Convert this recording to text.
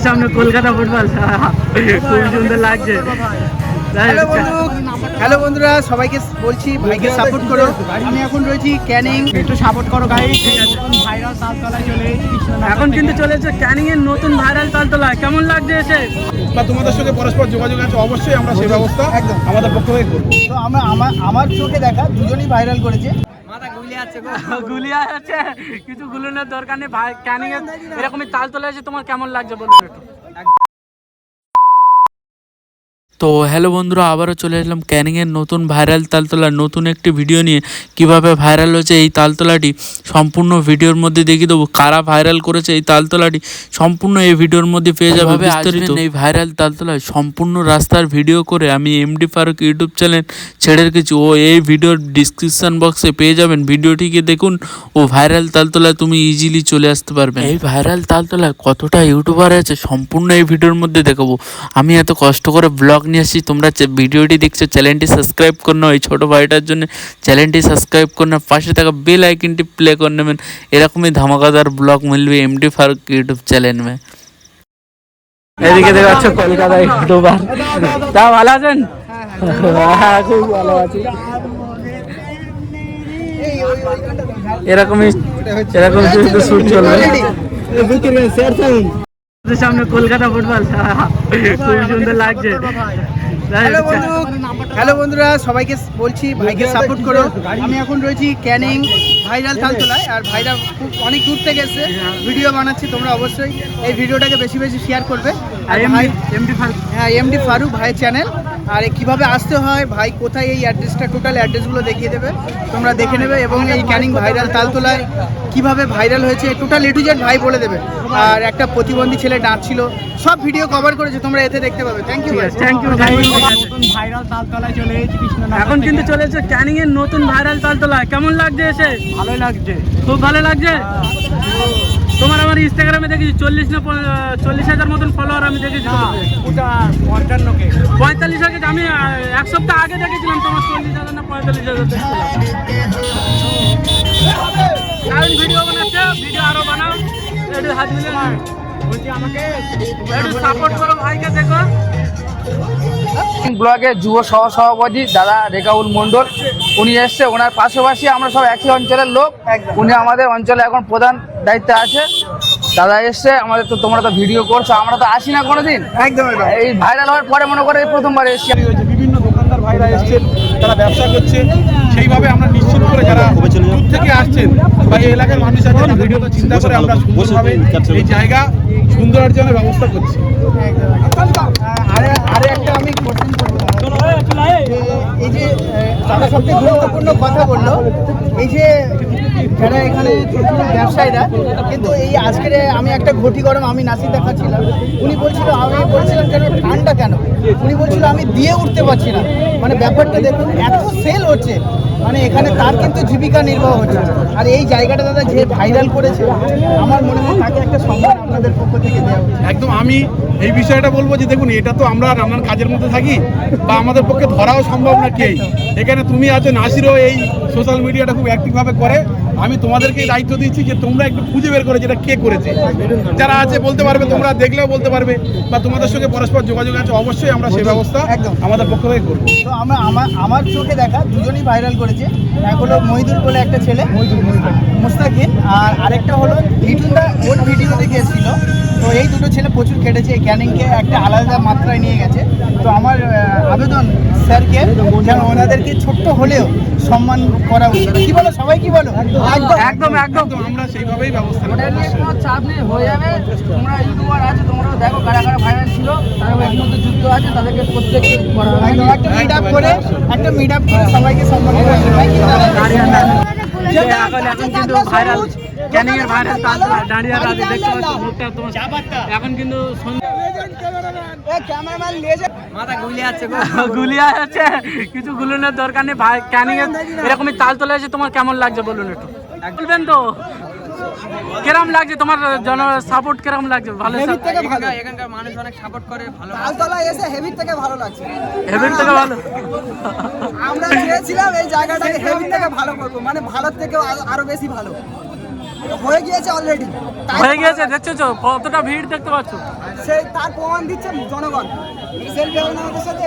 সামনে কলকাতা ফুটবল খুব সুন্দর লাগছে। হ্যালো বন্ধুরা, সবাইকে বলছি ভাইকে সাপোর্ট করো। আমি এখন রয়েছি ক্যানিং, একটু সাপোর্ট করো ভাই। ভাইরাল তালতলায় চলে এখন কিন্তু চলেছে ক্যানিং এর নতুন ভাইরাল তালতলা। কেমন লাগছে এসে? বা তোমাদের সঙ্গে পরস্পর যোগাযোগ আছে, অবশ্যই আমরা সেই ব্যবস্থা একদম আমাদের পক্ষ থেকে করবো। তো আমার চোখে দেখা দুজনই ভাইরাল করেছে। গুলিয়া আছে, কিছু গুলোনের দরকার নেই ভাই। ক্যানিং এর এরকমই তালতলা আছে, তোমার কেমন লাগছে বলুন একটু। তো হ্যালো বন্ধুরা, আবারও চলে এলাম ক্যানিংয়ের নতুন ভাইরাল তালতলার নতুন একটি ভিডিও নিয়ে। কিভাবে ভাইরাল হয়েছে এই তালতলাটি সম্পূর্ণ ভিডিওর মধ্যে দেখিয়ে দেবো। কারা ভাইরাল করেছে এই তালতলাটি সম্পূর্ণ এই ভিডিওর মধ্যে পেয়ে যাবে বিস্তারিত। এই ভাইরাল তালতলায় সম্পূর্ণ রাস্তার ভিডিও করে আমি এমডি ফারুক ইউটিউব চ্যানেল ছেড়ে রেখেছি, ও এই ভিডিওর ডিসক্রিপশন বক্সে পেয়ে যাবেন। ভিডিওটিকে দেখুন ও ভাইরাল তালতলায় তুমি ইজিলি চলে আসতে পারবে। এই ভাইরাল তালতলায় কতটা ইউটিউবার আছে সম্পূর্ণ এই ভিডিওর মধ্যে দেখাবো। আমি এত কষ্ট করে ব্লগ নিয়ে আসছি, তোমরা ভিডিওটি দেখছো, চ্যানেলটি সাবস্ক্রাইব করে নাও। এই ছোটো ভাইটার জন্য চ্যানেলটি সাবস্ক্রাইব করে নাও, পাশে থাকা বেল আইকনটি প্লে করে নেবেন। এরকমই ধামাকাদার ব্লগ মিলবে এমডি ফারুক ইউটিউব চ্যানেল মে। এদিকে দেখাচ্ছ কলকাতা ইউটিউবার। তা ভালো আছেন? হ্যাঁ, খুব ভালো আছি। এরকমই কিন্তু শুট চলবে সামনে কলকাতা ফুটবল খুব সুন্দর লাগছে। হ্যালো বন্ধুরা, সবাইকে বলছি ভাইকে সাপোর্ট করো। আমি এখন রয়েছি ক্যানিং ভাইরাল তালতলায়, আর ভাইরা খুব অনেক দূর থেকে এসে ভিডিও বানাচ্ছি। তোমরা অবশ্যই এই ভিডিওটাকে বেশি বেশি শেয়ার করবে। আর ভাই এমডি ফারুক ভাইয়ের চ্যানেল। আর কীভাবে আসতে হয়, ভাই কোথায়, এই অ্যাড্রেসটা টোটাল অ্যাড্রেসগুলো দেখিয়ে দেবে, তোমরা দেখে নেবে। এবং এই ক্যানিং ভাইরাল তালতলায় কীভাবে ভাইরাল হয়েছে টোটাল এ টু জেড ভাই বলে দেবে। আর একটা প্রতিবন্ধী ছেলে ডাকছিল, সব ভিডিও কভার করেছে, তোমরা এতে দেখতে পাবে। থ্যাংক ইউ ভাইরাল তালতলায় চলে এসেছি। এখন কিন্তু চলেছে ক্যানিং এর নতুন ভাইরাল তালতলা। কেমন লাগছে এসে? ভালোই লাগছে, খুব ভালো লাগছে। তোমার আমার ইনস্টাগ্রামে দেখেছি 40,000 মতন ফলোয়ার আমি দেখেছি। 45,000। আমি এক সপ্তাহ আগে দেখেছিলাম তোমার 40,000 না 45,000 দেখছিলাম। কারণ ভিডিও বানাচ্ছে, ভিডিও আরো বানাও, একটু হাত মিলে আমাকে একটু সাপোর্ট করো ভাইকে। দেখো ব্লগের যুব সহসভাপতি দাদা রেকাউল মন্ডল, উনি এসছে। ওনার পাশাপাশি আমরা সব একই অঞ্চলের লোক। উনি আমাদের অঞ্চলে এখন প্রধান দায়িত্বে আছে। দাদা এসছে আমাদের। তো তোমরা তো ভিডিও করছো, আমরা তো আসি না কোনোদিন। একদম এই ভাইরাল হওয়ার পরে মনে করে প্রথমবার এসছি। বিভিন্ন দোকানদার ভাইরা এসছেন, তারা ব্যবসা করছে, সেইভাবে আমরা নিশ্চিত করে যারা দূর থেকে আসছেন বা এই এলাকার মানুষ আছেন তাদের কথা চিন্তা করে আমরা সুন্দরভাবে এই জায়গা সৌন্দর্যায়নের ব্যবস্থা করছি। আরে একটা আমি কোশ্চেন করবো, এই যে তারা সবচেয়ে গুরুত্বপূর্ণ কথা বললো, এই যে যারা এখানে ব্যবসায়ীরা, কিন্তু এই আজকের আমি একটা ঘটি গরম আমি নাসির দেখাচ্ছিলাম, উনি বলছিল, আমি বলছিলাম কেন ঠান্ডা কেন, উনি বলছিল আমি দিয়ে উঠতে পারছি না। মানে ব্যাপারটা দেখুন, এত সেল হচ্ছে, মানে এখানে তার কিন্তু জীবিকা নির্বাহ হচ্ছে। আর এই জায়গাটা দাদা যে ভাইরাল করেছে, আমার মনে হয় তাকে একটা সম্মান আপনাদের পক্ষ থেকে দেওয়া উচিত। একদম আমি এই বিষয়টা বলবো যে দেখুন, এটা তো আমরা রান্নার কাজের মধ্যে থাকি বা আমাদের পক্ষে ধরাও সম্ভব না কেই। এখানে তুমি আছো, নাসিরও এই সোশ্যাল মিডিয়াটা খুব অ্যাক্টিভভাবে করে। আমি তোমাদেরকে দায়িত্ব দিচ্ছি যে তোমরা একটু খুঁজে বের করে যেটা কে করেছে। যারা আছে বলতে পারবে, তোমরা দেখলেও বলতে পারবে, বা তোমাদের সঙ্গে পরস্পর যোগাযোগ আছে, অবশ্যই আমরা সেই ব্যবস্থা একদম আমাদের পক্ষ থেকে করবো। তো আমার চোখে দেখা দুজনই ভাইরাল করেছে। এক হলো মহিদুল বলে একটা ছেলে, মুস্তাকিন, আর আরেকটা হলো লিটুনদা, ওর ভিডিওতে গিয়েছিল। তো এই দুটো ছেলে প্রচুর কেটেছে, এই ক্যানিংকে একটা আলাদা মাত্রায় নিয়ে গেছে। তো আমার আবেদন স্যারকে যেন ওনাদেরকে ছোট্ট হলেও সম্মান করা উচিত। কি বলো সবাই, কি বলো? একদম একদম আমরা সেইভাবেই ব্যবস্থা ওটা নিয়ে কোনো চাপ নেই, হয়ে যাবে। তোমরা ইউটিউবার আছে, তোমরাও দেখো কারা কারা ভাইরাল ছিল, তারা এর মধ্যে যুক্ত আছে, তাদেরকে প্রত্যেককে করা হবে। একটা মিট আপ করে সবাইকে সম্মান করা হবে। এখন কিন্তু ভাইরাল ক্যানিং এর ভাইরাল তালতলা দাঁড়িয়ে আছে, দেখতে পাচ্ছ মুখটা তোমার। এখন কিন্তু গুলিয়া আছে, কিছু গুলোনের দরকার নেই ভাই। ক্যানিং এর এরকমই তালতলা আছে, তোমার কেমন লাগছে বলুন একটু। বলবেন তো কিরম লাগছে তোমার জন সাপোর্ট কিরম লাগছে? ভালো হেভির থেকে ভালো, এখানকার মানুষ অনেক সাপোর্ট করে, ভালো। তালতলায় এসে হেভির থেকে ভালো লাগছে। হেভির থেকে ভালো। আমরা চেয়েছিলাম এই জায়গাটাকে হেভির থেকে ভালো করবো, মানে ভালোর থেকে আরো বেশি ভালো হয়ে গিয়েছে অলরেডি। হয়ে গিয়েছে, দেখছো তো কতটা ভিড় দেখতে পাচ্ছ। সেই তার প্রমাণ দিচ্ছে জনগণ। সেলফি হবে না আমাদের সাথে।